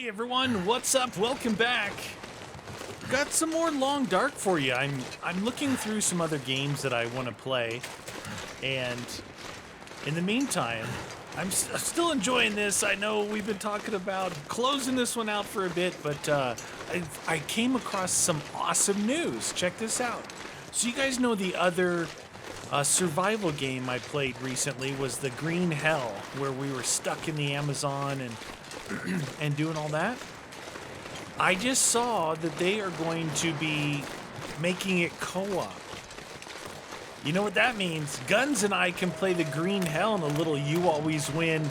Hey everyone, what's up? Welcome back. Got some more Long Dark for you. I'm looking through some other games that I want to play, and in the meantime, I'm still enjoying this. I know we've been talking about closing this one out for a bit, but I came across some awesome news. Check this out. So you guys know the other survival game I played recently was the Green Hell, where we were stuck in the Amazon and doing all that. I just saw that they are going to be making it co-op. You know what that means? Guns and I can play the Green Hell in a little You Always Win,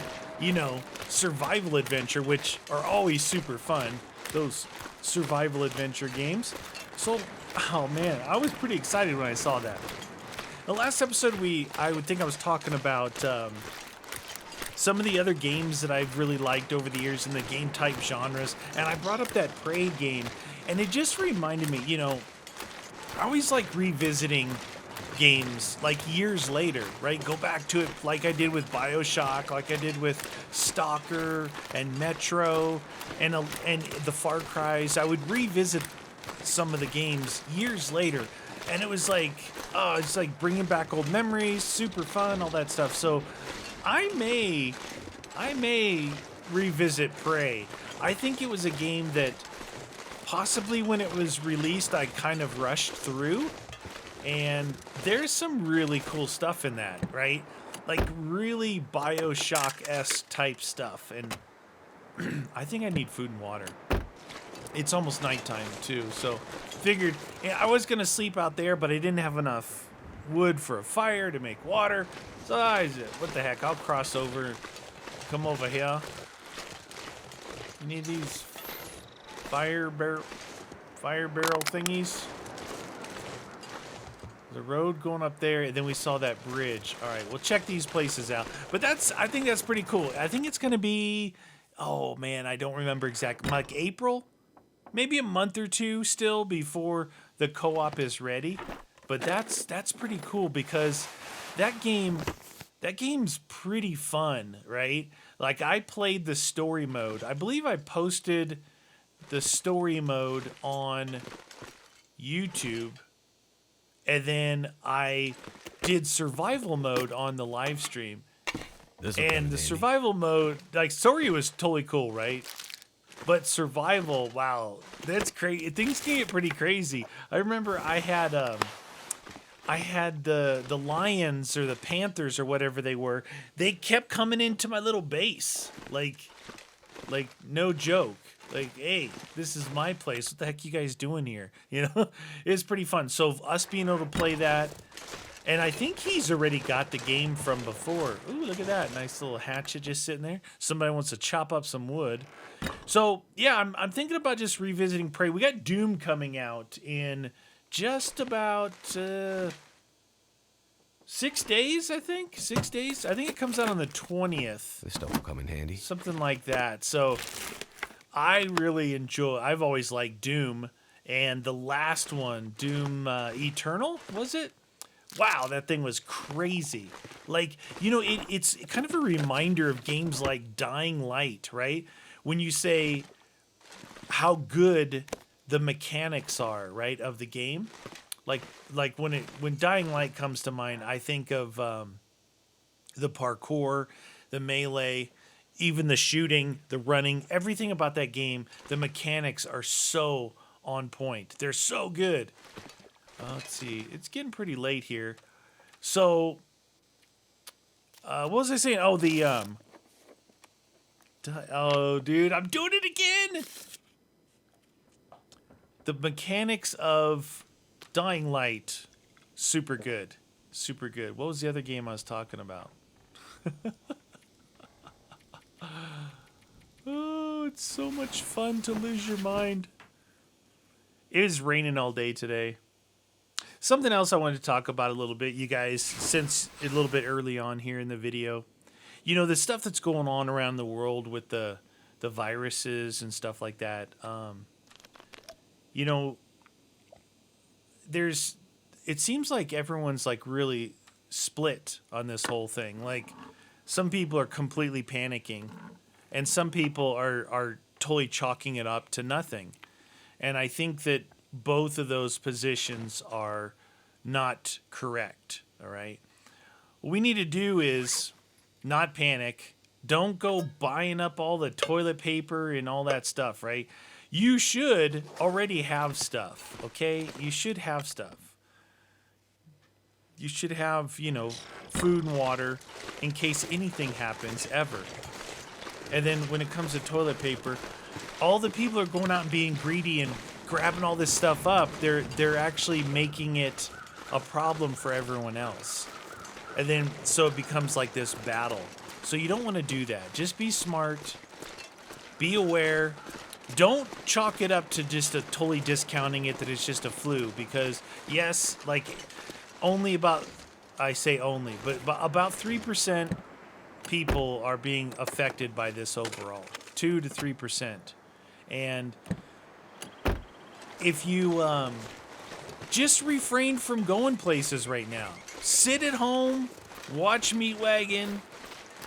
survival adventure, which are always super fun, those survival adventure games. So, oh man, I was pretty excited when I saw that. The last episode I was talking about some of the other games that I've really liked over the years in the game type genres, and I brought up that Prey game, and it just reminded me, I always like revisiting games like years later, right? Go back to it like I did with BioShock, like I did with Stalker and Metro and the Far Cries. I would revisit some of the games years later, and it was like, it's like bringing back old memories, super fun, all that stuff. So I may revisit Prey. I think it was a game that possibly when it was released, I kind of rushed through, and there's some really cool stuff in that, right? Like really BioShock-esque type stuff, and I think I need food and water. It's almost nighttime too, so figured I was gonna sleep out there, but I didn't have enough wood for a fire to make water. So I said, what the heck, I'll cross over, come over here. You need these fire barrel thingies. The road going up there, and then we saw that bridge. All right, we'll check these places out. But I think that's pretty cool. I think it's gonna be, oh man, I don't remember exactly, like April? Maybe a month or two still before the co-op is ready. But that's pretty cool because that game's pretty fun, right? Like I played the story mode. I believe I posted the story mode on YouTube, and then I did survival mode on the live stream. And the survival mode, like story was totally cool, right? But survival, wow, that's crazy. Things can get pretty crazy. I remember I had the lions or the panthers or whatever they were. They kept coming into my little base, like no joke. Like, hey, this is my place. What the heck you guys doing here? It's pretty fun. So us being able to play that, and I think he's already got the game from before. Ooh, look at that nice little hatchet just sitting there. Somebody wants to chop up some wood. So yeah, I'm thinking about just revisiting Prey. We got Doom coming out in just about 6 days, I think. 6 days. I think it comes out on the 20th. This stuff will come in handy. Something like that. So I really enjoy. I've always liked Doom, and the last one, Doom Eternal, was it? Wow, that thing was crazy. Like, it's kind of a reminder of games like Dying Light, right? When you say how good the mechanics are, right, of the game. Like when Dying Light comes to mind, I think of the parkour, the melee, even the shooting, the running, everything about that game. The mechanics are so on point. They're so good. Let's see. It's getting pretty late here. So, what was I saying? Oh, oh, dude, I'm doing it again. The mechanics of Dying Light, super good. Super good. What was the other game I was talking about? Oh, it's so much fun to lose your mind. It is raining all day today. Something else I wanted to talk about a little bit, you guys, since a little bit early on here in the video. The stuff that's going on around the world with the viruses and stuff like that. It seems like everyone's like really split on this whole thing. Like some people are completely panicking, and some people are totally chalking it up to nothing. And I think that both of those positions are not correct. All right. What we need to do is not panic. Don't go buying up all the toilet paper and all that stuff, right? You should already have stuff, okay? You should have stuff. You should have, food and water in case anything happens ever. And then when it comes to toilet paper, all the people are going out and being greedy and grabbing all this stuff up. They're actually making it a problem for everyone else. And then so it becomes like this battle. So you don't want to do that. Just be smart. Be aware. Don't chalk it up to just a totally discounting it that it's just a flu, because yes, like only about, I say only, but about 3% people are being affected by this overall. 2 to 3%. And if you just refrain from going places right now. Sit at home, watch Meat Wagon,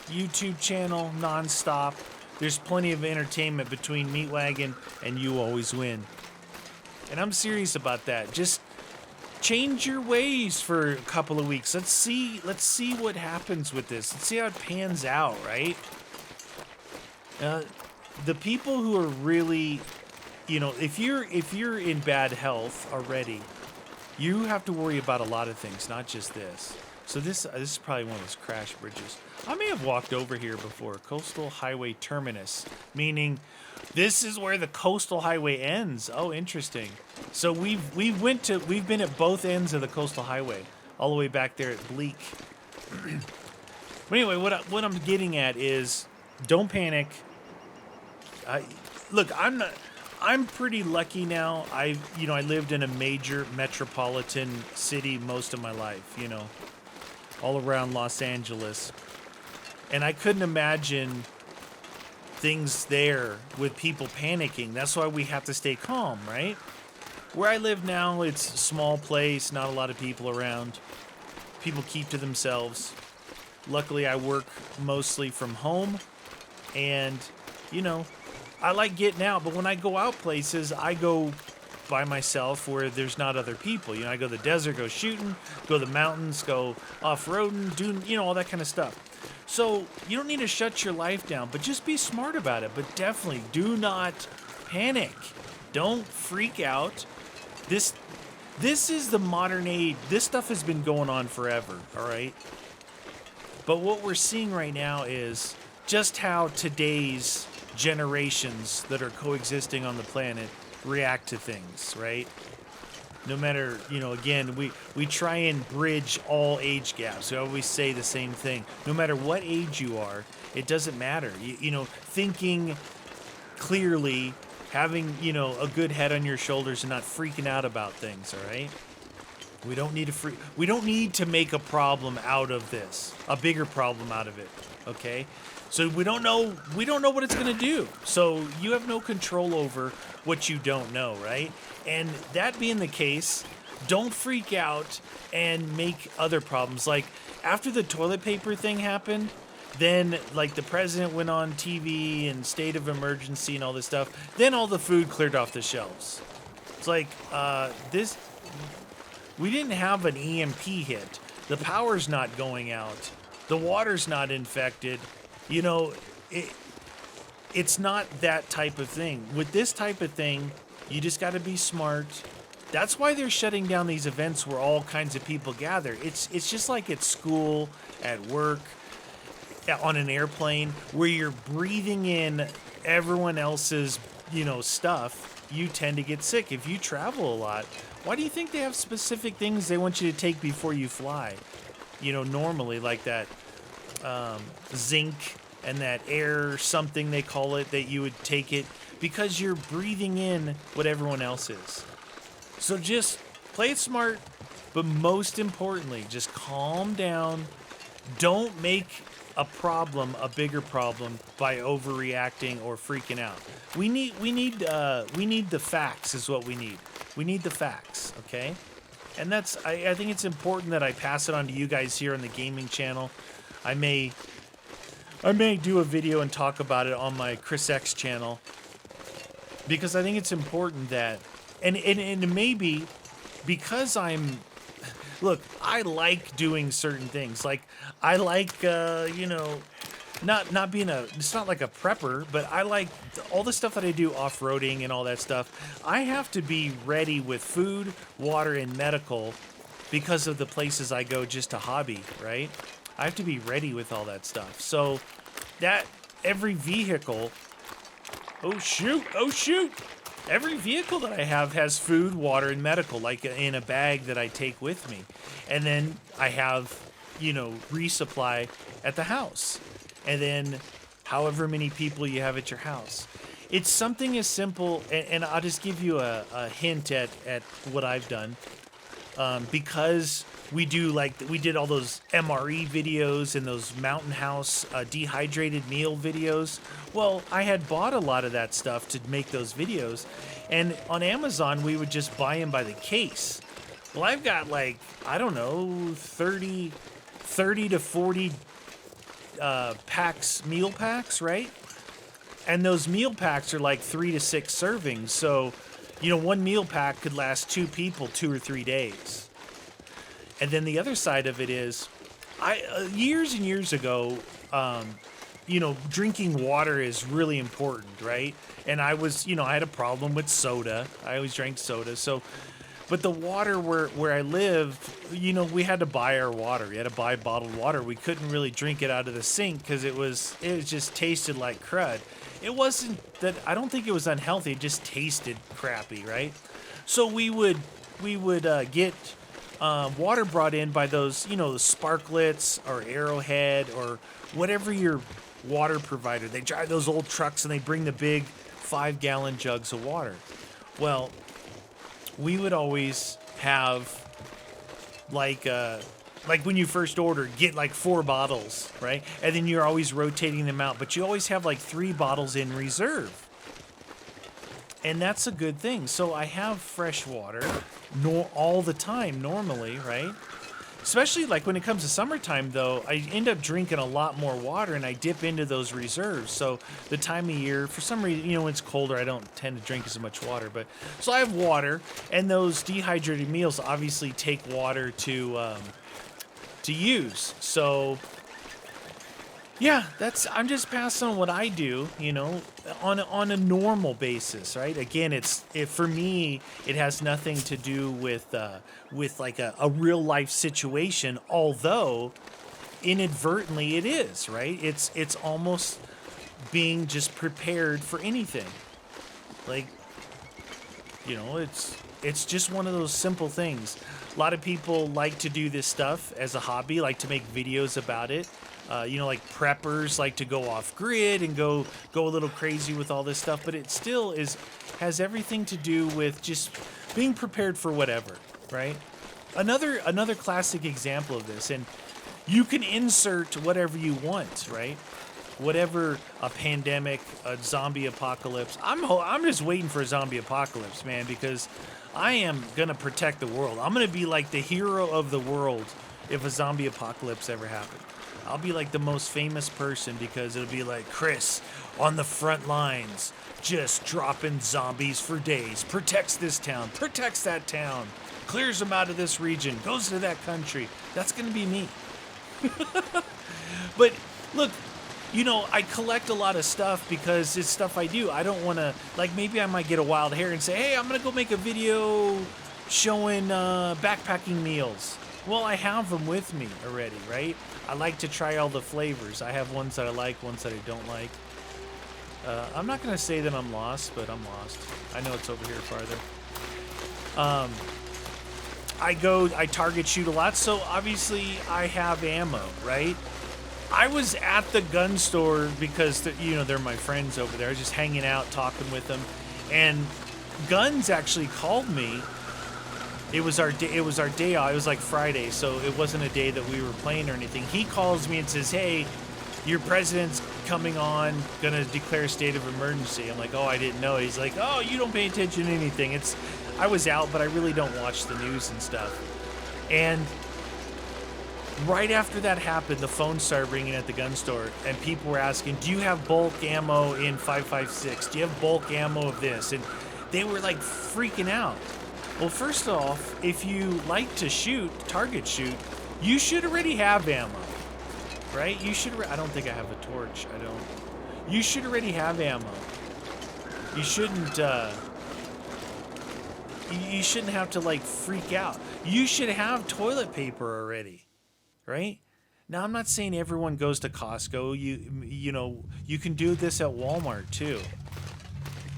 YouTube channel nonstop. There's plenty of entertainment between Meat Wagon and You Always Win. And I'm serious about that. Just change your ways for a couple of weeks. Let's see what happens with this. Let's see how it pans out, right? The people who are really, if you're in bad health already, you have to worry about a lot of things, not just this. So this is probably one of those crash bridges. I may have walked over here before. Coastal Highway Terminus, meaning this is where the coastal highway ends. Oh, interesting. So we've been at both ends of the coastal highway, all the way back there at Bleak. But anyway, what I'm getting at is, don't panic. I'm pretty lucky now. I lived in a major metropolitan city most of my life, all around Los Angeles. And I couldn't imagine things there with people panicking. That's why we have to stay calm, right? Where I live now, it's a small place, not a lot of people around. People keep to themselves. Luckily, I work mostly from home. And, I like getting out, but when I go out places, I go by myself where there's not other people. I go to the desert, go shooting, go to the mountains, go off-roading, do, all that kind of stuff. So you don't need to shut your life down, but just be smart about it. But definitely do not panic. Don't freak out. This is the modern age. This stuff has been going on forever, all right? But what we're seeing right now is just how today's generations that are coexisting on the planet react to things, right? No matter, again, we try and bridge all age gaps. We always say the same thing. No matter what age you are, it doesn't matter. Thinking clearly, having, a good head on your shoulders and not freaking out about things, all right? We don't need to make a problem out of this, a bigger problem out of it, okay? So we don't know what it's going to do. So you have no control over what you don't know, right? And that being the case, don't freak out and make other problems. Like after the toilet paper thing happened, then like the president went on TV and state of emergency and all this stuff. Then all the food cleared off the shelves. It's like we didn't have an EMP hit. The power's not going out. The water's not infected. It's not that type of thing. With this type of thing, you just got to be smart. That's why they're shutting down these events where all kinds of people gather. It's just like at school, at work, on an airplane, where you're breathing in everyone else's, stuff. You tend to get sick. If you travel a lot, why do you think they have specific things they want you to take before you fly? Normally like that zinc and that air something they call it, that you would take it because you're breathing in what everyone else is. So just play it smart, but most importantly, just calm down. Don't make a problem a bigger problem by overreacting or freaking out. We need the facts is what we need. We need the facts, okay? And I think it's important that I pass it on to you guys here on the gaming channel. I may do a video and talk about it on my Chris X channel, because I think it's important that, and maybe because look, I like doing certain things. Like, I like, not being it's not like a prepper, but I like all the stuff that I do off-roading and all that stuff. I have to be ready with food, water, and medical because of the places I go just to hobby, right? I have to be ready with all that stuff. So that every vehicle, oh shoot, every vehicle that I have has food, water, and medical, like in a bag that I take with me. And then I have, resupply at the house. And then however many people you have at your house. It's something as simple, and I'll just give you a hint at what I've done. Because we did all those MRE videos and those Mountain House dehydrated meal videos. Well, I had bought a lot of that stuff to make those videos, and on Amazon we would just buy them by the case. Well, I've got 30 to 40 meal packs, right? And those meal packs are like 3 to 6 servings, so one meal pack could last 2 people 2 or 3 days. And then the other side of it is, years and years ago, drinking water is really important, right? And I had a problem with soda. I always drank soda. So, but the water where I lived, we had to buy our water. We had to buy bottled water. We couldn't really drink it out of the sink because it just tasted like crud. It wasn't that, I don't think it was unhealthy. It just tasted crappy, right? So we would get water brought in by those, the Sparklets or Arrowhead or whatever your water provider. They drive those old trucks and they bring the big 5-gallon jugs of water. Well, we would always have like when you first order, get like 4 bottles, right? And then you're always rotating them out, but you always have like 3 bottles in reserve. And that's a good thing. So I have fresh water all the time normally, right? Especially like when it comes to summertime, though, I end up drinking a lot more water and I dip into those reserves. So the time of year, for some reason, when it's colder, I don't tend to drink as much water. But so I have water, and those dehydrated meals obviously take water to use. So yeah, I'm just passing on what I do, on a normal basis, right? Again, for me, it has nothing to do with like a real life situation, although inadvertently it is, right? It's almost being just prepared for anything. Like, it's just one of those simple things. A lot of people like to do this stuff as a hobby, like to make videos about it. Like preppers like to go off grid and go a little crazy with all this stuff, but it still has everything to do with just being prepared for whatever, right? Another classic example of this, and you can insert whatever you want, right? Whatever, a pandemic, a zombie apocalypse. I'm just waiting for a zombie apocalypse, man, because I am gonna protect the world. I'm gonna be like the hero of the world if a zombie apocalypse ever happened. I'll be like the most famous person because it'll be like Chris on the front lines, just dropping zombies for days, protects this town, protects that town, clears them out of this region, goes to that country. That's going to be me. But look, I collect a lot of stuff because it's stuff I do. I don't want to, like, maybe I might get a wild hair and say, hey, I'm going to go make a video showing backpacking meals. Well, I have them with me already, right? I like to try all the flavors. I have ones that I like, ones that I don't like. I'm not going to say that I'm lost, but I'm lost. I know it's over here farther. I target shoot a lot, so obviously I have ammo, right? I was at the gun store because, they're my friends over there. I was just hanging out, talking with them. And Guns actually called me. It was our day off. It was like Friday, so it wasn't a day that we were playing or anything. He calls me and says, hey, your president's coming on, gonna declare a state of emergency. I'm like, oh, I didn't know. He's like, oh, you don't pay attention to anything. I was out, but I really don't watch the news and stuff. And Right after that happened, the phone started ringing at the gun store, and people were asking, do you have bulk ammo in 5.56? Do you have bulk ammo of this? And they were like freaking out. Well, first off, if you like to shoot, target shoot, you should already have ammo, right? You should, I don't think I have a torch. I don't. You should already have ammo. You shouldn't have to like freak out. You should have toilet paper already, right? Now, I'm not saying everyone goes to Costco. You know, you can do this at Walmart too.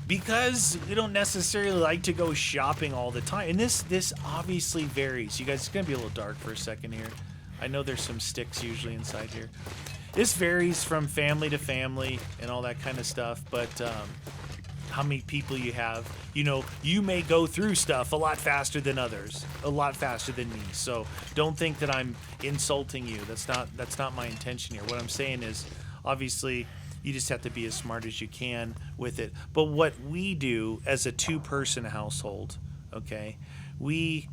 Because you don't necessarily like to go shopping all the time. And this obviously varies. You guys, it's going to be a little dark for a second here. I know there's some sticks usually inside here. This varies from family to family and all that kind of stuff. But how many people you have, you know, you may go through stuff a lot faster than others, a lot faster than me. So don't think that I'm insulting you. That's not my intention here. What I'm saying is, obviously, you just have to be as smart as you can with it. But what we do as a two-person household, okay, we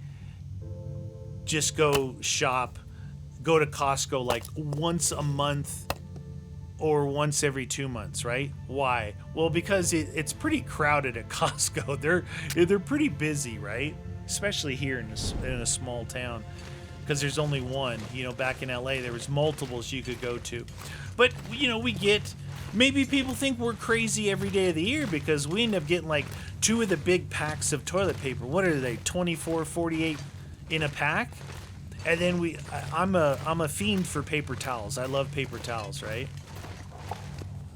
just go shop, go to Costco like once a month or once every 2 months, right? Why? Well, because it's pretty crowded at Costco. They're pretty busy, right? Especially here in a small town, because there's only one. You know, back in LA, there was multiples you could go to. But, you know, we get, maybe people think we're crazy every day of the year because we end up getting like 2 of the big packs of toilet paper. What are they, 24, 48 in a pack? And then I'm a fiend for paper towels. I love paper towels, right?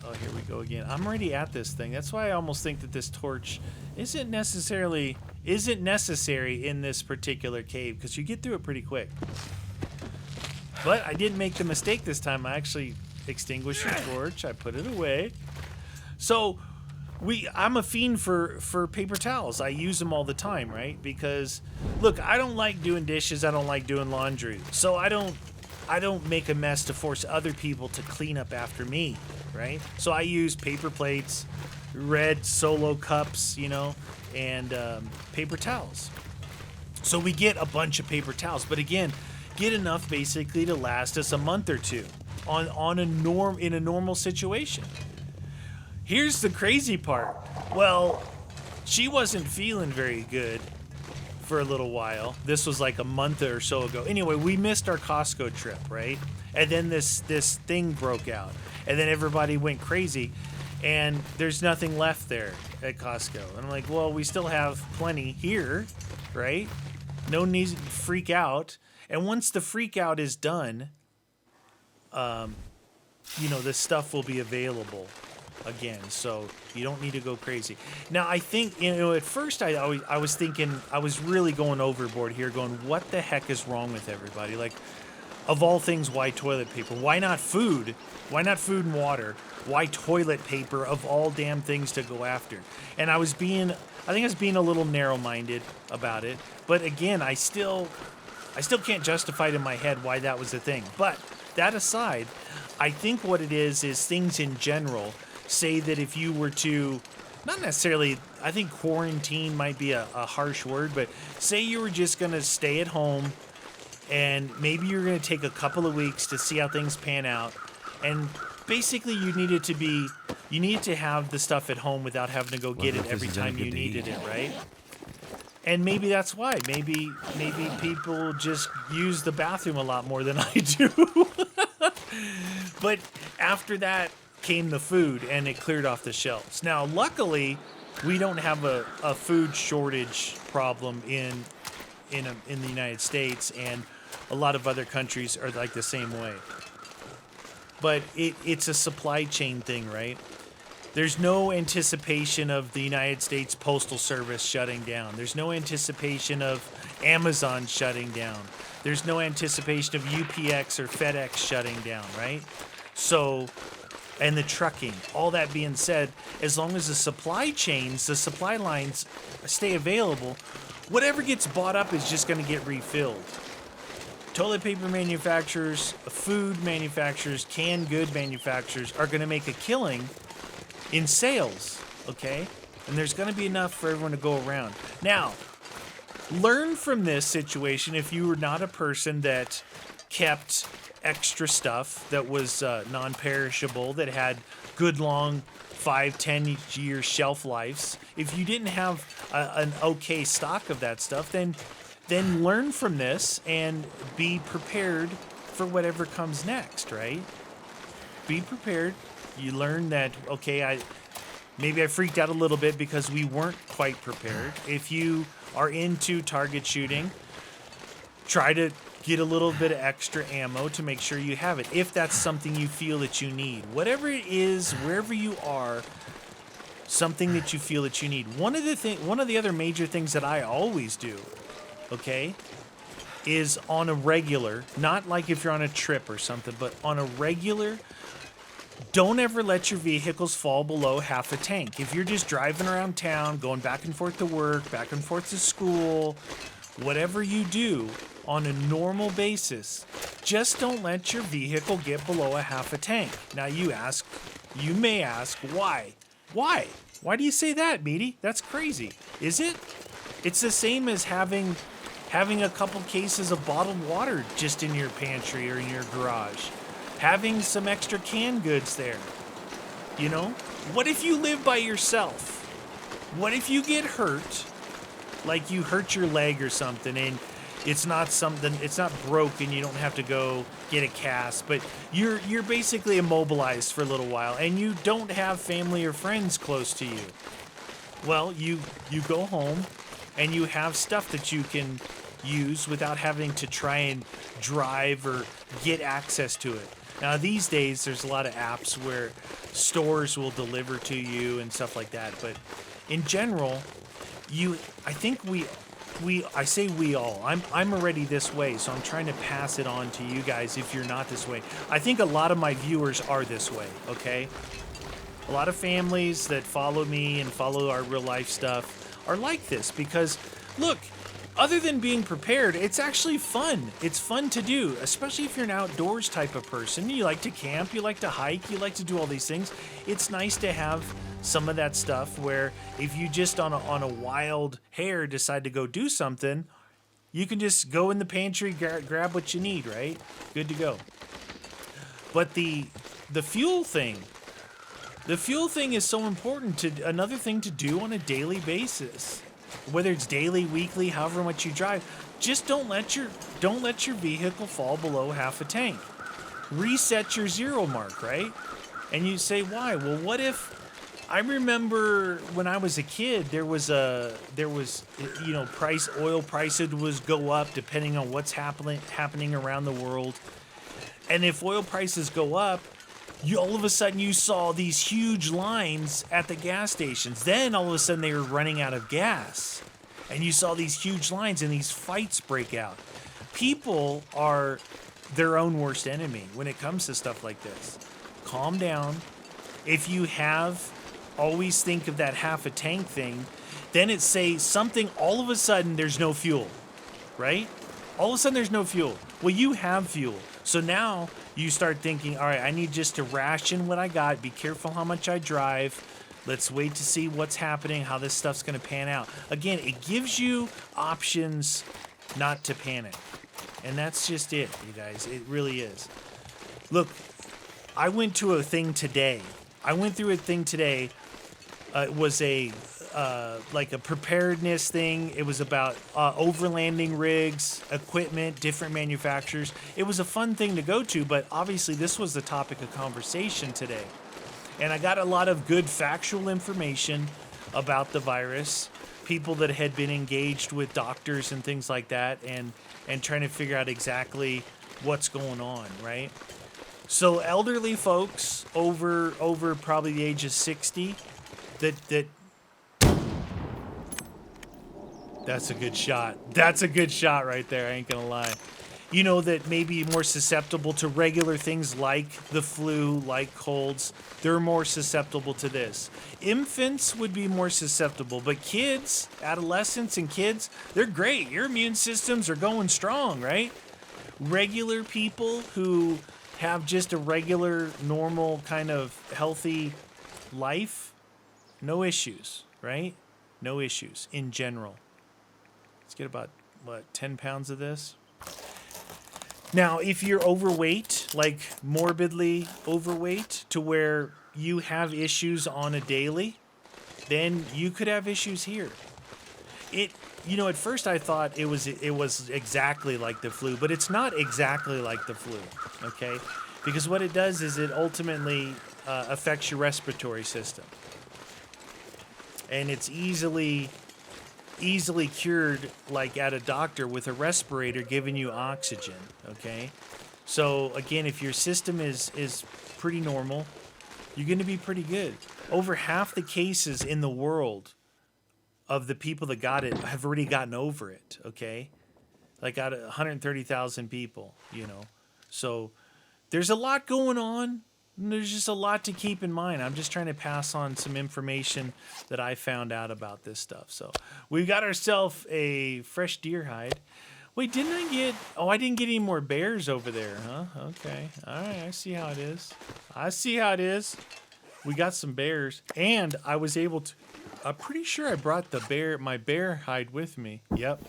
Oh, here we go again. I'm already at this thing. That's why I almost think that this torch isn't necessary in this particular cave, because you get through it pretty quick. But I didn't make the mistake this time. I actually extinguished the torch. I put it away. So I'm a fiend for paper towels. I use them all the time, right? Because look, I don't like doing dishes. I don't like doing laundry. So I don't make a mess to force other people to clean up after me, right? So I use paper plates, red Solo cups, you know, and paper towels. So we get a bunch of paper towels, but again, get enough basically to last us a month or two in a normal situation. Here's the crazy part. Well, she wasn't feeling very good for a little while. This was like a month or so ago. Anyway, we missed our Costco trip, right? And then this thing broke out. And then everybody went crazy. And there's nothing left there at Costco. And I'm like, well, we still have plenty here, right? No need to freak out. And once the freak out is done, you know, this stuff will be available again, so you don't need to go crazy. Now, I think, you know, at first I was thinking, I was really going overboard here, going, what the heck is wrong with everybody? Like, of all things, why toilet paper? Why not food? Why not food and water? Why toilet paper of all damn things to go after? And I think I was being a little narrow-minded about it. But again, I still can't justify it in my head why that was the thing. But that aside, I think what it is things in general say that if you were to, not necessarily, I think quarantine might be a harsh word, but say you were just going to stay at home and maybe you're going to take a couple of weeks to see how things pan out. And basically you needed to have the stuff at home without having to go get it every time you needed it, right? And maybe that's why. Maybe people just use the bathroom a lot more than I do. But after that came the food, and it cleared off the shelves. Now, luckily, we don't have a food shortage problem in the United States, and a lot of other countries are like the same way. But it's a supply chain thing, right? There's no anticipation of the United States Postal Service shutting down. There's no anticipation of Amazon shutting down. There's no anticipation of UPX or FedEx shutting down, right? So, and the trucking, all that being said, as long as the supply chains, the supply lines stay available, whatever gets bought up is just going to get refilled. Toilet paper manufacturers, food manufacturers, canned good manufacturers are going to make a killing in sales, okay? And there's going to be enough for everyone to go around. Now, learn from this situation if you are not a person that kept extra stuff that was non-perishable, that had good long 5-10 year shelf lives. If you didn't have an okay stock of that stuff, then learn from this and be prepared for whatever comes next, right? Be prepared. You learn that, okay, maybe I freaked out a little bit because we weren't quite prepared. If you are into target shooting, try to get a little bit of extra ammo to make sure you have it, if that's something you feel that you need. Whatever it is, wherever you are, something that you feel that you need. One of the other major things that I always do, okay, is on a regular, not like if you're on a trip or something, but on a regular, don't ever let your vehicles fall below half a tank. If you're just driving around town, going back and forth to work, back and forth to school, whatever you do on a normal basis, just don't let your vehicle get below a half a tank. Now you may ask, why? Why? Why do you say that, Meaty? That's crazy. Is it? It's the same as having a couple cases of bottled water just in your pantry or in your garage. Having some extra canned goods there. You know? What if you live by yourself? What if you get hurt? Like you hurt your leg or something, and it's not broken, you don't have to go get a cast, but you're basically immobilized for a little while, and you don't have family or friends close to you. Well, you go home, and you have stuff that you can use without having to try and drive or get access to it. Now, these days, there's a lot of apps where stores will deliver to you and stuff like that, but in general, I say we all. I'm already this way, so I'm trying to pass it on to you guys if you're not this way. I think a lot of my viewers are this way, okay? A lot of families that follow me and follow our real life stuff are like this because, look, other than being prepared, it's actually fun. It's fun to do, especially if you're an outdoors type of person. You like to camp, you like to hike, you like to do all these things. It's nice to have some of that stuff where if you just on a wild hare decide to go do something, you can just go in the pantry, grab what you need, right? Good to go. But the fuel thing is so important, another thing to do on a daily basis. Whether it's daily, weekly, however much you drive, just don't let your vehicle fall below half a tank. Reset your zero mark, right? And you say, why? Well, what if, I remember when I was a kid, there was oil prices would go up depending on what's happening around the world. And if oil prices go up, all of a sudden you saw these huge lines at the gas stations. Then all of a sudden they were running out of gas. And you saw these huge lines and these fights break out. People are their own worst enemy when it comes to stuff like this. Calm down. If you always think of that half a tank thing, then it say something, all of a sudden there's no fuel, right? All of a sudden there's no fuel. Well, you have fuel. So now you start thinking, all right, I need just to ration what I got, be careful how much I drive. Let's wait to see what's happening, how this stuff's going to pan out. Again, it gives you options not to panic. And that's just it, you guys. It really is. Look, I went through a thing today. It was like a preparedness thing. It was about overlanding rigs, equipment, different manufacturers. It was a fun thing to go to, but obviously this was the topic of conversation today. And I got a lot of good factual information about the virus, people that had been engaged with doctors and things like that, and trying to figure out exactly what's going on, right? So elderly folks over probably the age of 60 that's a good shot. That's a good shot right there, I ain't gonna lie. You know, that may be more susceptible to regular things like the flu, like colds. They're more susceptible to this. Infants would be more susceptible, but kids, adolescents and kids, they're great. Your immune systems are going strong, right? Regular people who have just a regular, normal, kind of healthy life, no issues, right? No issues in general. Let's get about, 10 pounds of this? Now, if you're overweight, like morbidly overweight, to where you have issues on a daily, then you could have issues here. At first I thought it was exactly like the flu, but it's not exactly like the flu, okay? Because what it does is it ultimately affects your respiratory system, and it's easily cured, like at a doctor with a respirator giving you oxygen, okay? So again, if your system is pretty normal, you're going to be pretty good. Over half the cases in the world of the people that got it have already gotten over it, okay? Like out of 130,000 people, So there's a lot going on. And there's just a lot to keep in mind. I'm just trying to pass on some information that I found out about this stuff. So we've got ourselves a fresh deer hide. Wait, didn't I get... Oh, I didn't get any more bears over there, huh? Okay. All right, I see how it is. We got some bears. And I was able to... I'm pretty sure I brought my bear hide with me. Yep.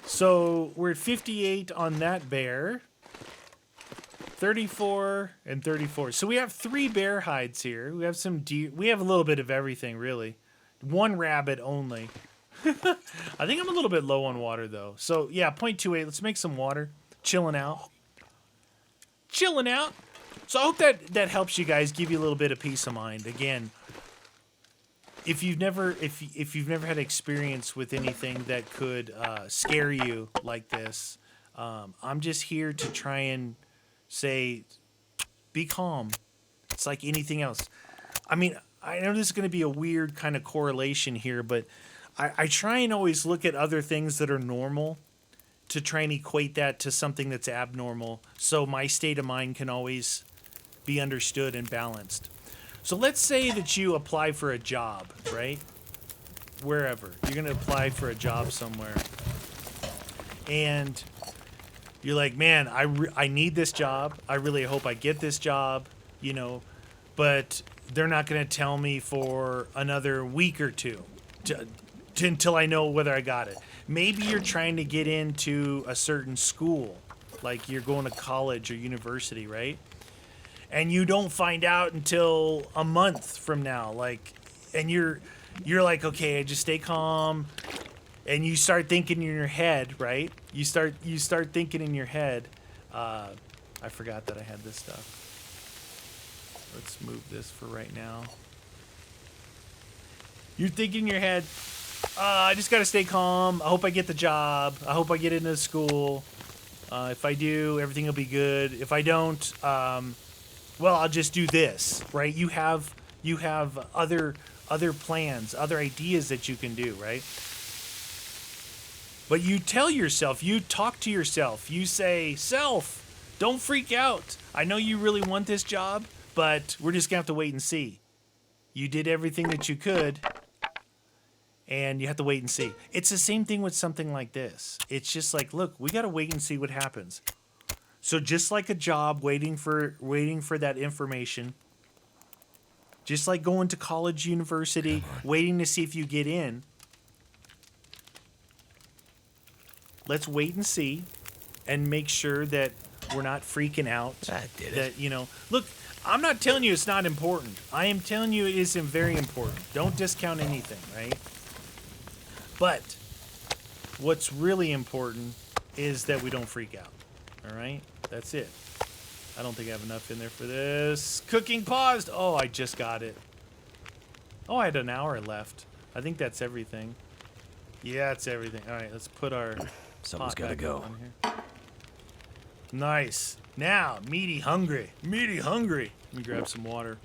So we're at 58 on that bear. 34 and 34. So we have 3 bear hides here. We have some deer. We have a little bit of everything, really. 1 rabbit only. I think I'm a little bit low on water, though. So, yeah, 0.28. Let's make some water. Chilling out. So I hope that helps you guys, give you a little bit of peace of mind. Again, if you've never had experience with anything that could scare you like this, I'm just here to try and say, be calm. It's like anything else. I mean, I know this is going to be a weird kind of correlation here, but I try and always look at other things that are normal to try and equate that to something that's abnormal, so my state of mind can always be understood and balanced. So let's say that you apply for a job, right? Wherever. You're going to apply for a job somewhere. And you're like, man, I need this job. I really hope I get this job, but they're not going to tell me for another week or two until I know whether I got it. Maybe you're trying to get into a certain school, like you're going to college or university, right? And you don't find out until a month from now, and you're like, okay, I just stay calm. And you start thinking in your head, right? You start thinking in your head. I forgot that I had this stuff. Let's move this for right now. You're thinking in your head, I just got to stay calm. I hope I get the job. I hope I get into school. If I do, everything will be good. If I don't, well, I'll just do this, right? You have other plans, other ideas that you can do, right? But you tell yourself, you talk to yourself, you say, self, don't freak out. I know you really want this job, but we're just going to have to wait and see. You did everything that you could, and you have to wait and see. It's the same thing with something like this. It's just like, look, we got to wait and see what happens. So just like a job, waiting for that information, just like going to college, university, waiting to see if you get in, let's wait and see and make sure that we're not freaking out. That did it. Look, I'm not telling you it's not important. I am telling you it is very important. Don't discount anything, right? But what's really important is that we don't freak out. All right? That's it. I don't think I have enough in there for this. Cooking paused. Oh, I just got it. Oh, I had an hour left. I think that's everything. Yeah, it's everything. All right, let's put our... Someone's got to go. Nice. Now, meaty hungry. Meaty hungry. Let me grab some water.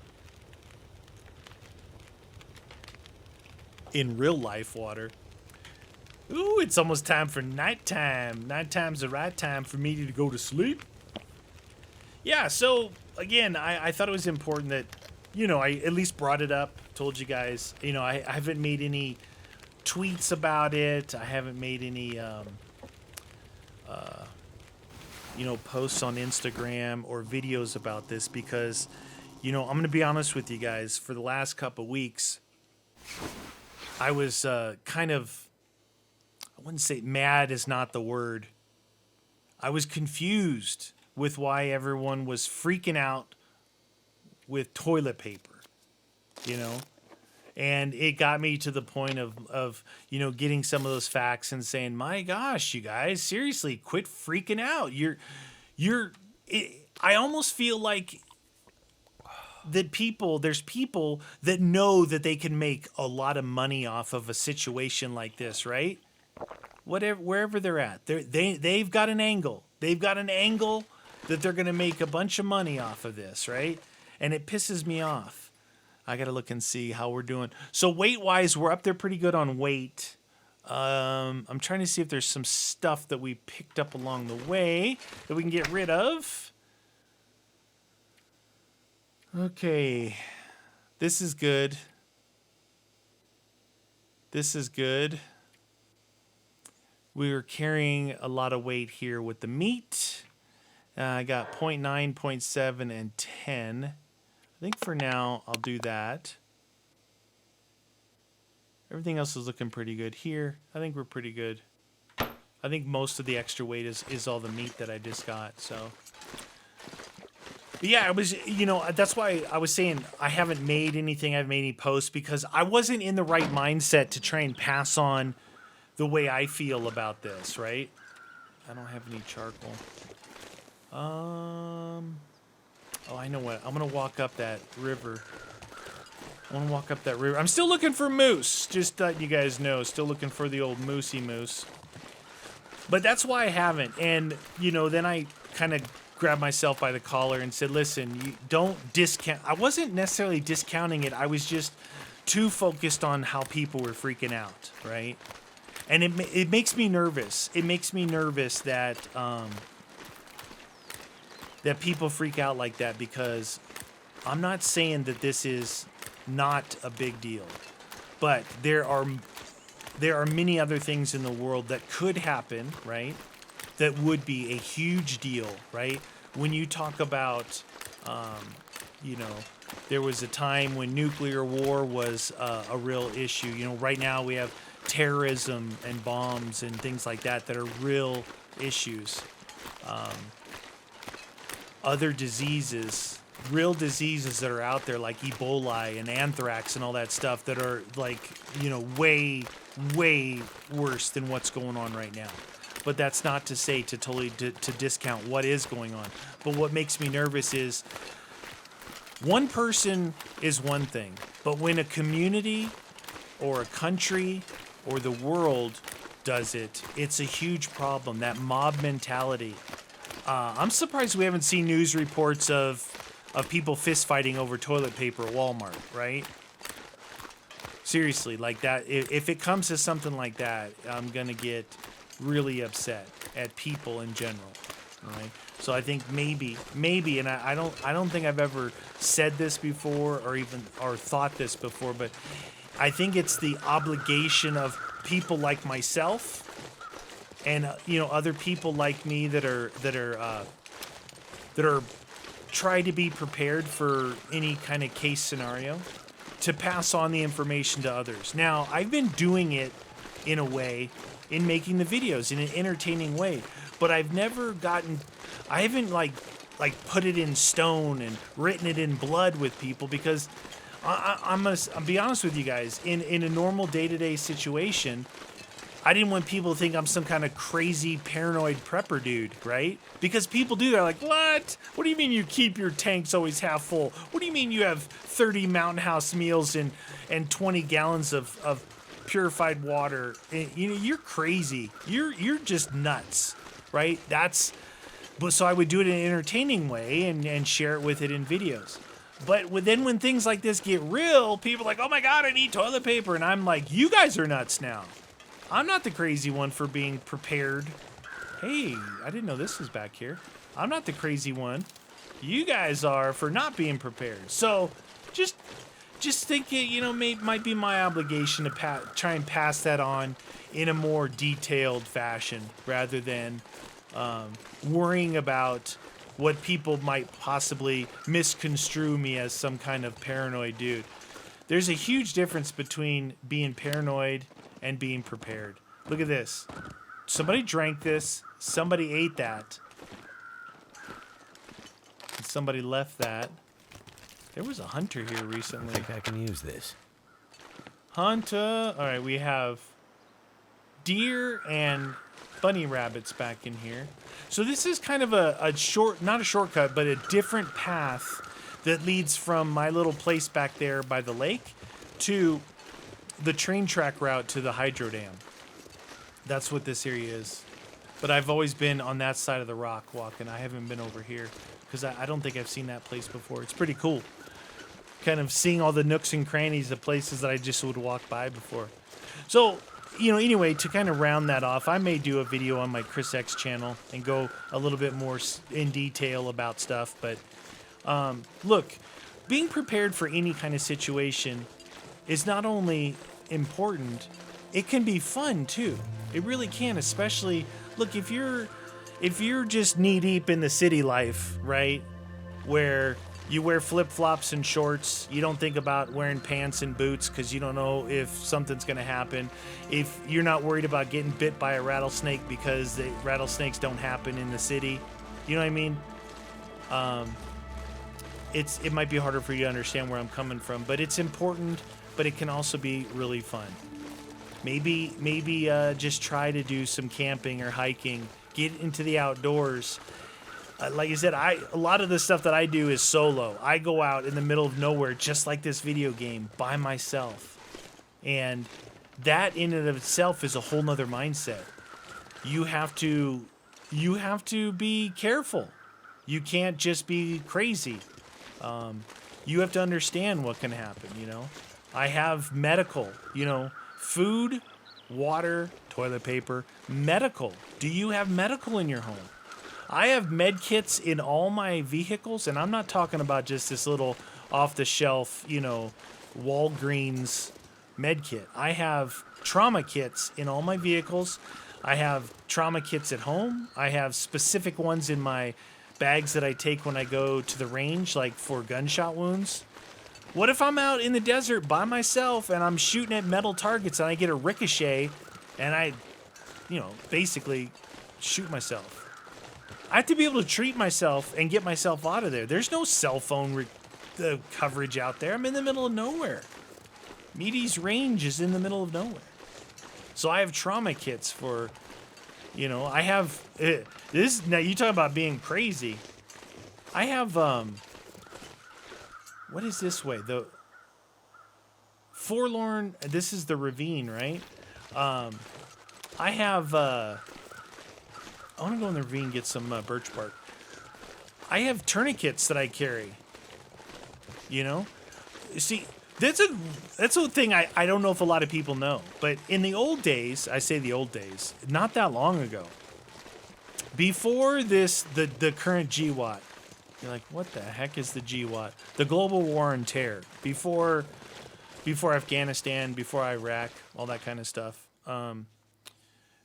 In real life water. Ooh, it's almost time for nighttime. Nighttime's the right time for me to go to sleep. Yeah, so, again, I thought it was important that, I at least brought it up, told you guys. I haven't made any tweets about it. I haven't made any... posts on Instagram or videos about this because, I'm going to be honest with you guys. For the last couple weeks, I was kind of, I wouldn't say mad is not the word. I was confused with why everyone was freaking out with toilet paper, you know? And it got me to the point of getting some of those facts and saying, my gosh, you guys, seriously, quit freaking out. I almost feel like there's people that know that they can make a lot of money off of a situation like this, right? Wherever they're at, they've got an angle. They've got an angle that they're going to make a bunch of money off of this, right? And it pisses me off. I got to look and see how we're doing. So weight-wise, we're up there pretty good on weight. I'm trying to see if there's some stuff that we picked up along the way that we can get rid of. Okay. This is good. This is good. We were carrying a lot of weight here with the meat. I got 0.9, 0.7, and 10. I think for now, I'll do that. Everything else is looking pretty good here. I think we're pretty good. I think most of the extra weight is all the meat that I just got, so. But yeah, it was, that's why I was saying I haven't made anything, I haven't made any posts, because I wasn't in the right mindset to try and pass on the way I feel about this, right? I don't have any charcoal. Oh, I know what. I'm going to walk up that river. I'm still looking for moose. Just thought you guys know. Still looking for the old moosey moose. But that's why I haven't. And, then I kind of grabbed myself by the collar and said, listen, you don't discount. I wasn't necessarily discounting it. I was just too focused on how people were freaking out, right? And it makes me nervous. It makes me nervous that that people freak out like that, because I'm not saying that this is not a big deal, but there are many other things in the world that could happen, right? That would be a huge deal, right? When you talk about, there was a time when nuclear war was a real issue. Right now we have terrorism and bombs and things like that are real issues. Other diseases, real diseases that are out there like Ebola and anthrax and all that stuff that are like, way, way worse than what's going on right now. But that's not to say to totally to discount what is going on. But what makes me nervous is one person is one thing, but when a community or a country or the world does it, it's a huge problem. That mob mentality. I'm surprised we haven't seen news reports of people fist fighting over toilet paper at Walmart, right? Seriously, like that. If it comes to something like that, I'm gonna get really upset at people in general, right? So I think maybe, and I don't think I've ever said this before or thought this before, but I think it's the obligation of people like myself and other people like me that are try to be prepared for any kind of case scenario, to pass on the information to others. Now, I've been doing it in a way, in making the videos in an entertaining way, but I haven't put it in stone and written it in blood with people, because I'll be honest with you guys, in a normal day-to-day situation, I didn't want people to think I'm some kind of crazy paranoid prepper dude, right? Because people do. They're like, what? What do you mean you keep your tanks always half full? What do you mean you have 30 Mountain House meals and 20 gallons of purified water? And, you're crazy. You're just nuts, right? So I would do it in an entertaining way and share it with it in videos. But then when things like this get real, people are like, oh my God, I need toilet paper. And I'm like, you guys are nuts now. I'm not the crazy one for being prepared. Hey, I didn't know this was back here. I'm not the crazy one. You guys are for not being prepared. So just think it, might be my obligation to try and pass that on in a more detailed fashion, rather than worrying about what people might possibly misconstrue me as some kind of paranoid dude. There's a huge difference between being paranoid and being prepared. Look at this. somebody drank this. Somebody ate that. And somebody left that. There was a hunter here recently. I think I can use this. Hunter. All right, we have deer and bunny rabbits back in here. So this is kind of a short, not a shortcut, but a different path that leads from my little place back there by the lake to the train track route to the hydro dam. That's what this area is. But I've always been on that side of the rock walking. I haven't been over here because I don't think I've seen that place before. It's pretty cool. Kind of seeing all the nooks and crannies of places that I just would walk by before. So, anyway, to kind of round that off, I may do a video on my Chris X channel and go a little bit more in detail about stuff. But look, being prepared for any kind of situation is not only important, it can be fun too. It really can, especially, look, if you're just knee deep in the city life, right, where you wear flip-flops and shorts, you don't think about wearing pants and boots because you don't know if something's going to happen. If you're not worried about getting bit by a rattlesnake because the rattlesnakes don't happen in the city, you know what I mean? It might be harder for you to understand where I'm coming from, but it's important, but it can also be really fun. Maybe just try to do some camping or hiking, get into the outdoors. Like I said, a lot of the stuff that I do is solo. I go out in the middle of nowhere, just like this video game, by myself. And that in and of itself is a whole nother mindset. You have to be careful. You can't just be crazy. You have to understand what can happen, I have medical, food, water, toilet paper, medical. Do you have medical in your home? I have med kits in all my vehicles, and I'm not talking about just this little off-the-shelf, Walgreens med kit. I have trauma kits in all my vehicles. I have trauma kits at home. I have specific ones in my bags that I take when I go to the range, like for gunshot wounds. What if I'm out in the desert by myself and I'm shooting at metal targets and I get a ricochet and I, basically shoot myself? I have to be able to treat myself and get myself out of there. There's no cell phone coverage out there. I'm in the middle of nowhere. Meaty's range is in the middle of nowhere. So I have trauma kits for, I have this. Now you talk about being crazy. I have, what is this way? The Forlorn, this is the ravine, right? I have, I want to go in the ravine and get some birch bark. I have tourniquets that I carry. See, that's a thing I don't know if a lot of people know. But in the old days, I say the old days, not that long ago, before this, the current GWAT, you're like, what the heck is the GWAT? The Global War on Terror. Before Afghanistan, before Iraq, all that kind of stuff.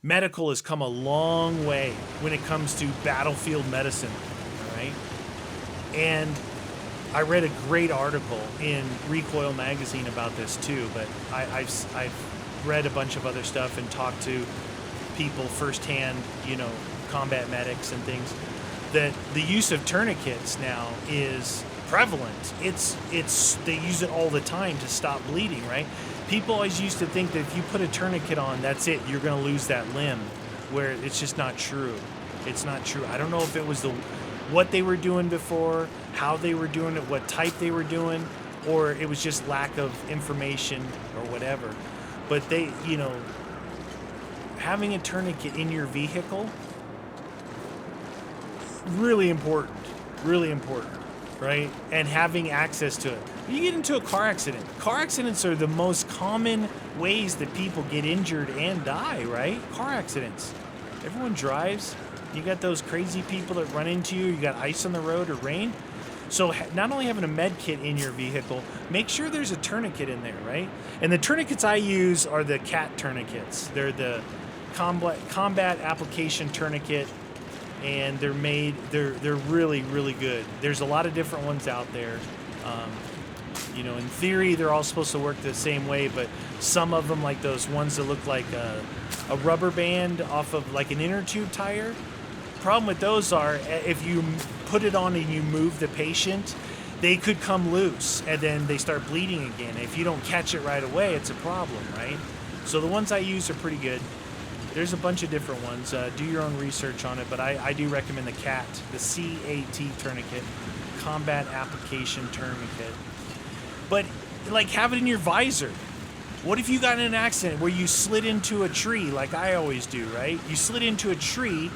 Medical has come a long way when it comes to battlefield medicine, all right? And I read a great article in Recoil magazine about this too, but I've read a bunch of other stuff and talked to people firsthand, combat medics and things, that the use of tourniquets now is prevalent. They use it all the time to stop bleeding, right? People always used to think that if you put a tourniquet on, that's it, you're going to lose that limb, where it's just not true. It's not true. I don't know if it was what they were doing before, how they were doing it, what type they were doing, or it was just lack of information or whatever. But having a tourniquet in your vehicle, really important, right? And having access to it. When you get into a car accidents are the most common ways that people get injured and die, right? Car accidents. Everyone drives. You got those crazy people that run into you. You got ice on the road or rain. So not only having a med kit in your vehicle, make sure there's a tourniquet in there, right? And the tourniquets I use are the CAT tourniquets. They're the combat application tourniquet, and they're really, really good. There's a lot of different ones out there. In theory, they're all supposed to work the same way, but some of them, like those ones that look like a rubber band off of like an inner tube tire. Problem with those are if you put it on and you move the patient, they could come loose and then they start bleeding again. If you don't catch it right away, it's a problem, right? So the ones I use are pretty good. There's a bunch of different ones. Do your own research on it, but I do recommend the CAT, the CAT tourniquet, Combat Application Tourniquet. But like, have it in your visor. What if you got in an accident where you slid into a tree, like I always do, right? You slid into a tree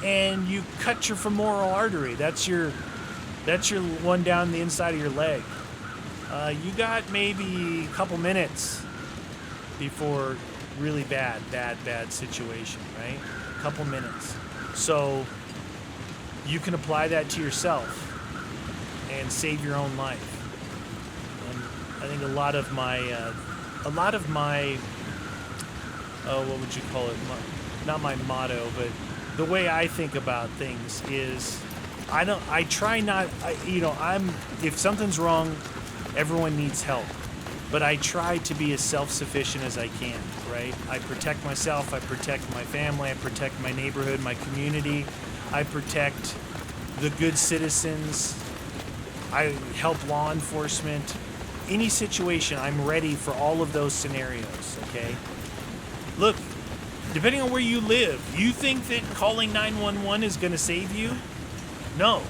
and you cut your femoral artery. That's your one down the inside of your leg. You got maybe a couple minutes before really bad situation, right? A couple minutes. So you can apply that to yourself and save your own life. And I think a lot of my, what would you call it? Not my motto, but the way I think about things is if something's wrong, everyone needs help. But I try to be as self-sufficient as I can, right? I protect myself, I protect my family, I protect my neighborhood, my community, I protect the good citizens, I help law enforcement. Any situation, I'm ready for all of those scenarios, okay? Look, depending on where you live, you think that calling 911 is going to save you? No.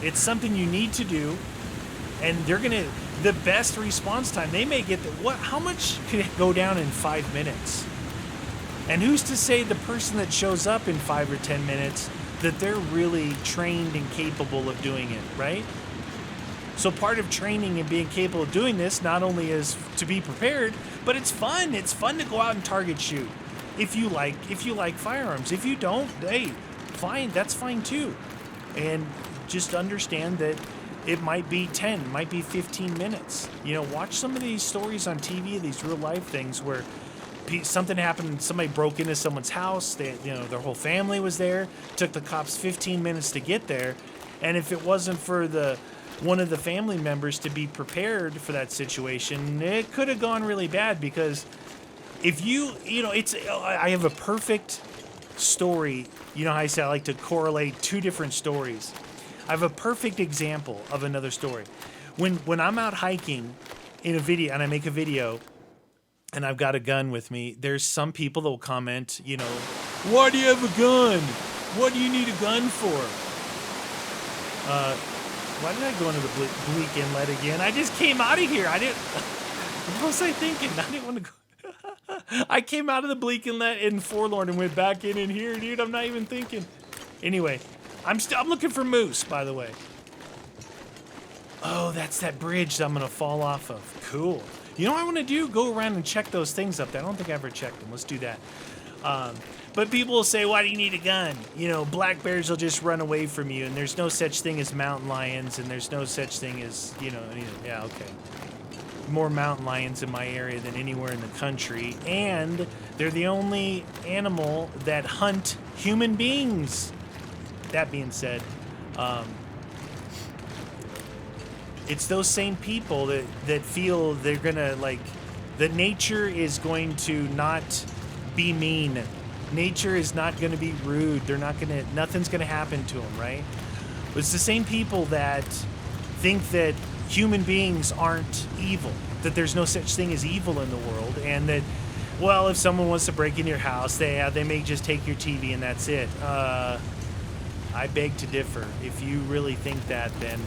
It's something you need to do, and the best response time, they may get how much could it go down in 5 minutes? And who's to say the person that shows up in 5 or 10 minutes that they're really trained and capable of doing it, right? So part of training and being capable of doing this not only is to be prepared, but it's fun. It's fun to go out and target shoot. If you like firearms. If you don't, hey, fine, that's fine too. And just understand that it might be 10, might be 15 minutes. Watch some of these stories on TV, these real life things where something happened, somebody broke into someone's house, their whole family was there, took the cops 15 minutes to get there, and if it wasn't for one of the family members to be prepared for that situation, it could have gone really bad. Because if I have a perfect story. How I say I like to correlate two different stories. I have a perfect example of another story. When I'm out hiking in a video and I make a video and I've got a gun with me, there's some people that will comment, why do you have a gun? What do you need a gun for? Why did I go into the bleak inlet again? I just came out of here. What was I thinking? I didn't want to go. I came out of the bleak inlet in Forlorn and went back in here, dude. I'm not even thinking. Anyway, I'm looking for moose, by the way. Oh, that's that bridge that I'm going to fall off of. Cool. You know what I want to do? Go around and check those things up there. I don't think I ever checked them. Let's do that. But people will say, why do you need a gun? Black bears will just run away from you, and there's no such thing as mountain lions, and there's no such thing as, yeah, okay. More mountain lions in my area than anywhere in the country, and they're the only animal that hunt human beings. That being said, it's those same people that feel they're gonna that nature is going to not be mean. Nature is not going to be rude. Nothing's going to happen to them, right? But it's the same people that think that human beings aren't evil, that there's no such thing as evil in the world, and that, well, if someone wants to break into your house, they may just take your TV and that's it. I beg to differ. If you really think that, then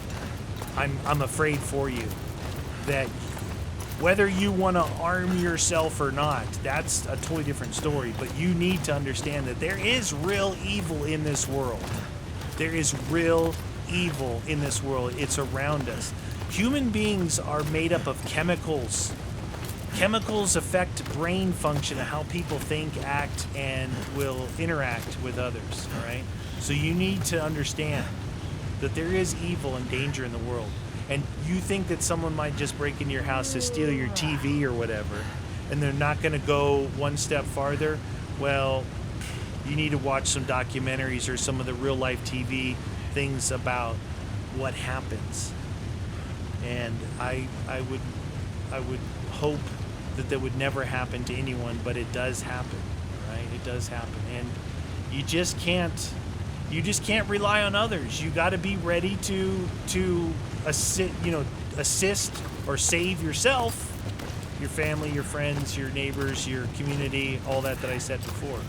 I'm afraid for you. That whether you want to arm yourself or not, that's a totally different story. But you need to understand that there is real evil in this world. There is real evil in this world. It's around us. Human beings are made up of chemicals. Chemicals affect brain function and how people think, act, and will interact with others, all right? So you need to understand that there is evil and danger in the world. And you think that someone might just break into your house to steal your TV or whatever, and they're not going to go one step farther, well, you need to watch some documentaries or some of the real-life TV things about what happens. And I would hope that would never happen to anyone, but it does happen, right? right? It does happen, and you just can't rely on others. You got to be ready to assist or save yourself, your family, your friends, your neighbors, your community, all that I said before.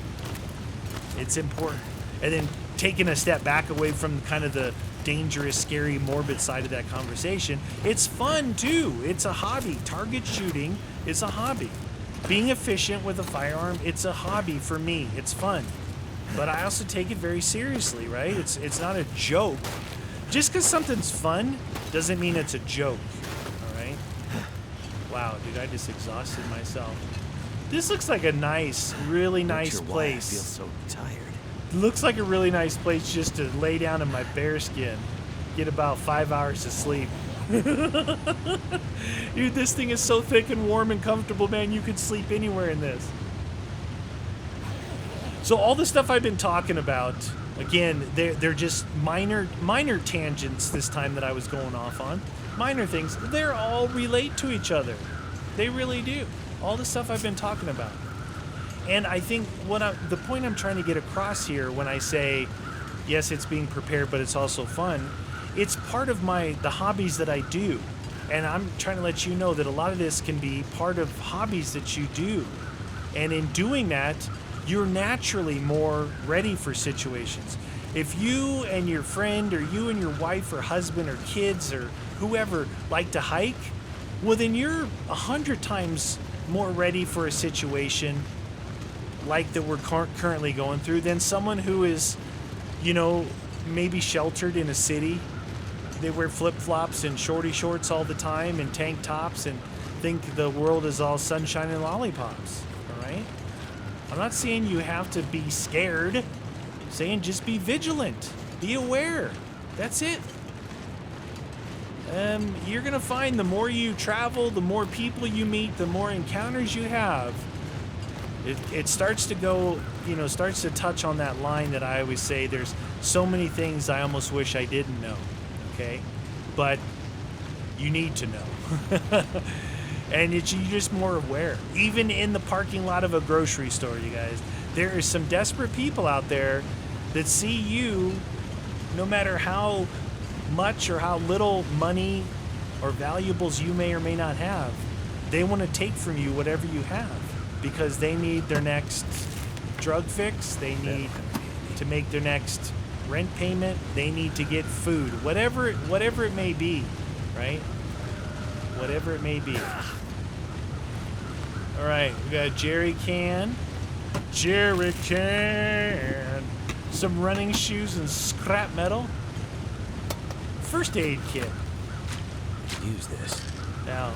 It's important. And then taking a step back away from kind of the dangerous, scary, morbid side of that conversation, it's fun too. It's a hobby. Target shooting is a hobby. Being efficient with a firearm, it's a hobby for me. It's fun. But I also take it very seriously, right? It's not a joke. Just because something's fun doesn't mean it's a joke, all right? Wow, dude, I just exhausted myself. This looks like a nice, really nice place. I feel so tired. Looks like a really nice place just to lay down in my bear skin, get about 5 hours of sleep. Dude, this thing is so thick and warm and comfortable, man. You could sleep anywhere in this. So all the stuff I've been talking about, again, they're just minor tangents this time that I was going off on. Minor things. They're all relate to each other. They really do. All the stuff I've been talking about. And I think the point I'm trying to get across here when I say, yes, it's being prepared, but it's also fun, it's part of the hobbies that I do. And I'm trying to let you know that a lot of this can be part of hobbies that you do. And in doing that, you're naturally more ready for situations. If you and your friend or you and your wife or husband or kids or whoever like to hike, well, then you're 100 times more ready for a situation like that we're currently going through than someone who is, maybe sheltered in a city. They wear flip-flops and shorty shorts all the time and tank tops and think the world is all sunshine and lollipops, all right? I'm not saying you have to be scared. I'm saying just be vigilant. Be aware. That's it. You're going to find the more you travel, the more people you meet, the more encounters you have, it starts to go, starts to touch on that line that I always say, there's so many things I almost wish I didn't know, okay? But you need to know. And you're just more aware. Even in the parking lot of a grocery store, you guys, there are some desperate people out there that see you, no matter how much or how little money or valuables you may or may not have, they want to take from you whatever you have because they need their next drug fix, they need to make their next rent payment, they need to get food, whatever it may be, right? Whatever it may be. All right, we got a jerry can, some running shoes and scrap metal, first aid kit. Use this. Now,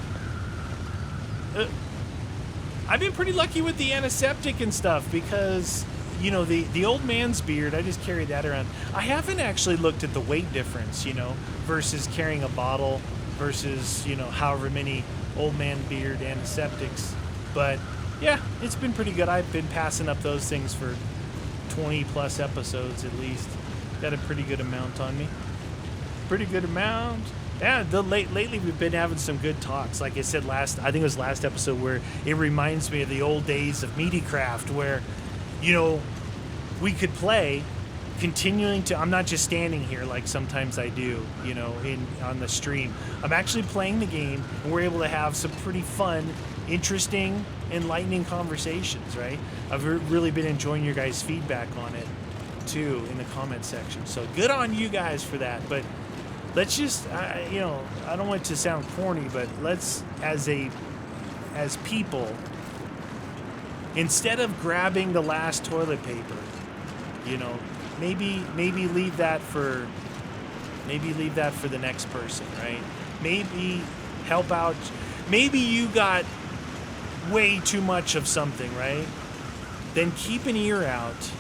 I've been pretty lucky with the antiseptic and stuff because, the old man's beard, I just carry that around. I haven't actually looked at the weight difference, versus carrying a bottle versus, however many old man beard antiseptics. But, yeah, it's been pretty good. I've been passing up those things for 20 plus episodes at least. Got a pretty good amount on me. Pretty good amount. Yeah, lately we've been having some good talks. Like I said I think it was last episode, where it reminds me of the old days of Meatycraft, where, we could play, continuing to. I'm not just standing here like sometimes I do, on the stream. I'm actually playing the game, and we're able to have some pretty fun, interesting, enlightening conversations. Right? I've really been enjoying your guys' feedback on it too in the comment section. So good on you guys for that. But let's just, I don't want it to sound corny, but let's, as people, instead of grabbing the last toilet paper, maybe leave that for the next person, right? Maybe help out. Maybe you got way too much of something, right? Then keep an ear out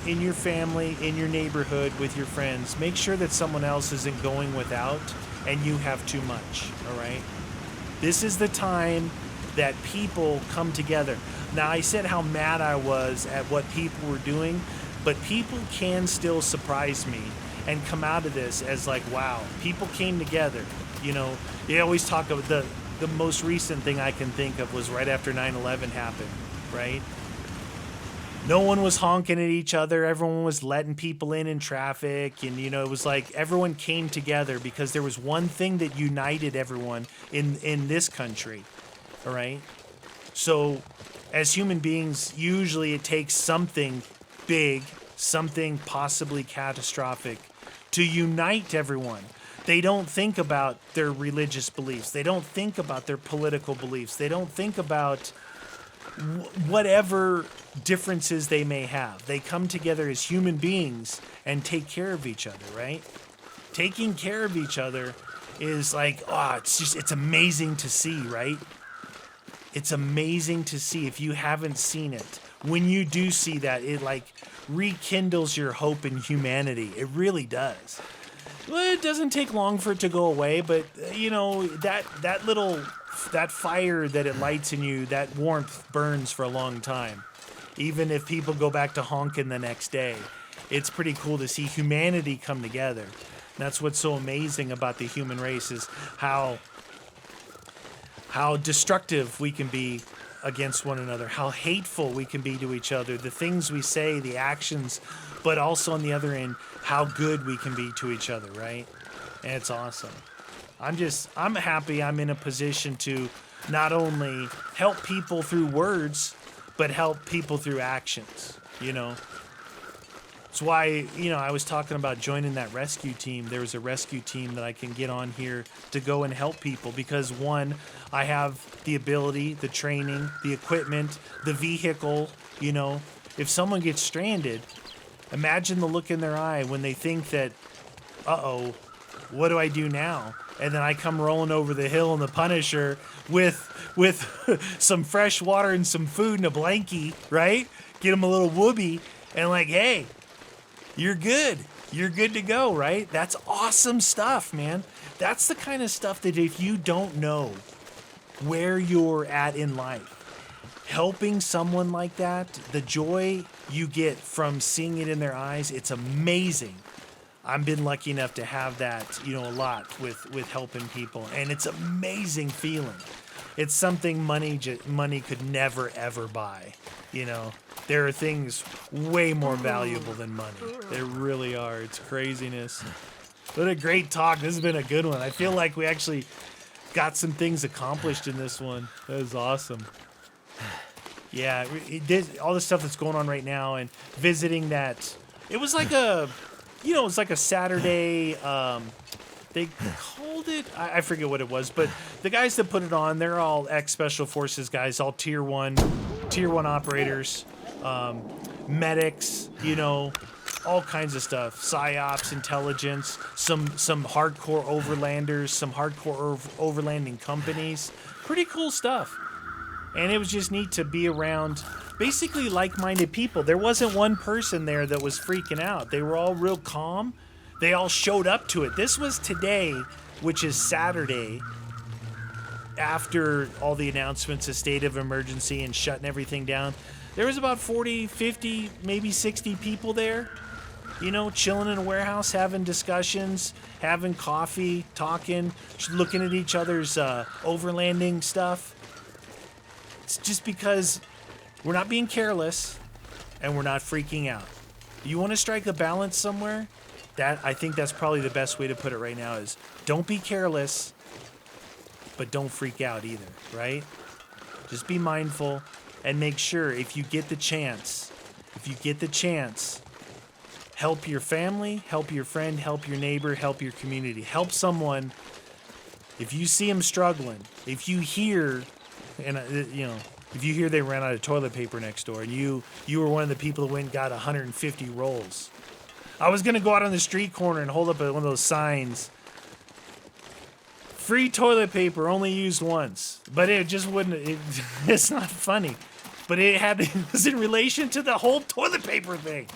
in your family, in your neighborhood, with your friends. Make sure that someone else isn't going without and you have too much, all right? This is the time that people come together. Now, I said how mad I was at what people were doing, but people can still surprise me and come out of this as like, wow, people came together. They always talk about the most recent thing I can think of was right after 9/11 happened, right? No one was honking at each other. Everyone was letting people in traffic. And, you know, it was like everyone came together because there was one thing that united everyone in this country. All right. So as human beings, usually it takes something big, something possibly catastrophic to unite everyone. They don't think about their religious beliefs. They don't think about their political beliefs. They don't think about whatever differences they may have. They come together as human beings and take care of each other, right? Taking care of each other is like, it's amazing to see, right? It's amazing to see if you haven't seen it. When you do see that, it like rekindles your hope in humanity. It really does. Well, it doesn't take long for it to go away, but you know, that fire that it lights in you, that warmth burns for a long time. Even if people go back to honking the next day, it's pretty cool to see humanity come together. And that's what's so amazing about the human race is how destructive we can be against one another, how hateful we can be to each other, the things we say, the actions, but also on the other end, how good we can be to each other, right? And it's awesome. I'm happy I'm in a position to not only help people through words, but help people through actions, you know? It's why, you know, I was talking about joining that rescue team. There was a rescue team that I can get on here to go and help people because, one, I have the ability, the training, the equipment, the vehicle, you know. If someone gets stranded, imagine the look in their eye when they think that, uh-oh, what do I do now? And then I come rolling over the hill in the Punisher with some fresh water and some food and a blankie, right? Get them a little whoopee and like, hey, you're good. You're good to go, right? That's awesome stuff, man. That's the kind of stuff that if you don't know where you're at in life, helping someone like that, the joy you get from seeing it in their eyes, it's amazing. I've been lucky enough to have that, you know, a lot with helping people, and it's an amazing feeling. It's something money could never ever buy. You know, there are things way more valuable than money. There really are. It's craziness. What a great talk. This has been a good one. I feel like we actually got some things accomplished in this one. That was awesome. Yeah, it did all the stuff that's going on right now and visiting that. It was like a, you know, it's like a Saturday. They called it, I forget what it was, but the guys that put it on, they're all ex-Special Forces guys, all tier one operators, medics, you know, all kinds of stuff. PsyOps, intelligence, some hardcore overlanders, some hardcore overlanding companies. Pretty cool stuff. And it was just neat to be around basically like-minded people. There wasn't one person there that was freaking out. They were all real calm. They all showed up to it. This was today, which is Saturday, after all the announcements of state of emergency and shutting everything down. There was about 40, 50, maybe 60 people there, you know, chilling in a warehouse, having discussions, having coffee, talking, looking at each other's overlanding stuff. It's just because we're not being careless and we're not freaking out. You want to strike a balance somewhere? I think that's probably the best way to put it right now is don't be careless, but don't freak out either, right? Just be mindful and make sure if you get the chance, help your family, help your friend, help your neighbor, help your community, help someone. If you see them struggling, if you hear, if you hear they ran out of toilet paper next door and you were one of the people who went and got 150 rolls. I was going to go out on the street corner and hold up one of those signs. Free toilet paper, only used once. But it just wouldn't, it's not funny. But it was in relation to the whole toilet paper thing.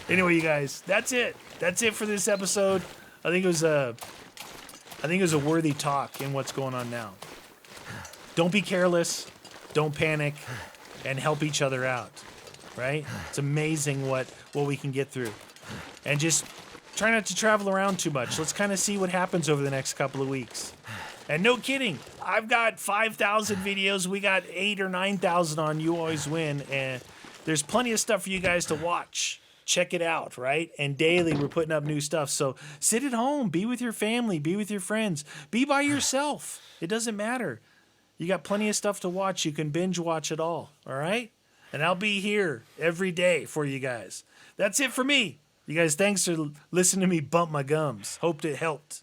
Anyway, you guys, that's it. That's it for this episode. I think it was a worthy talk in what's going on now. Don't be careless. Don't panic. And help each other out. Right? It's amazing what we can get through. And just try not to travel around too much. Let's kind of see what happens over the next couple of weeks. And no kidding, I've got 5,000 videos. We got 8,000 or 9,000 on You Always Win. And there's plenty of stuff for you guys to watch. Check it out, right? And daily we're putting up new stuff. So sit at home, be with your family, be with your friends, be by yourself. It doesn't matter. You got plenty of stuff to watch. You can binge watch it all right? And I'll be here every day for you guys. That's it for me. You guys, thanks for listening to me bump my gums. Hoped it helped.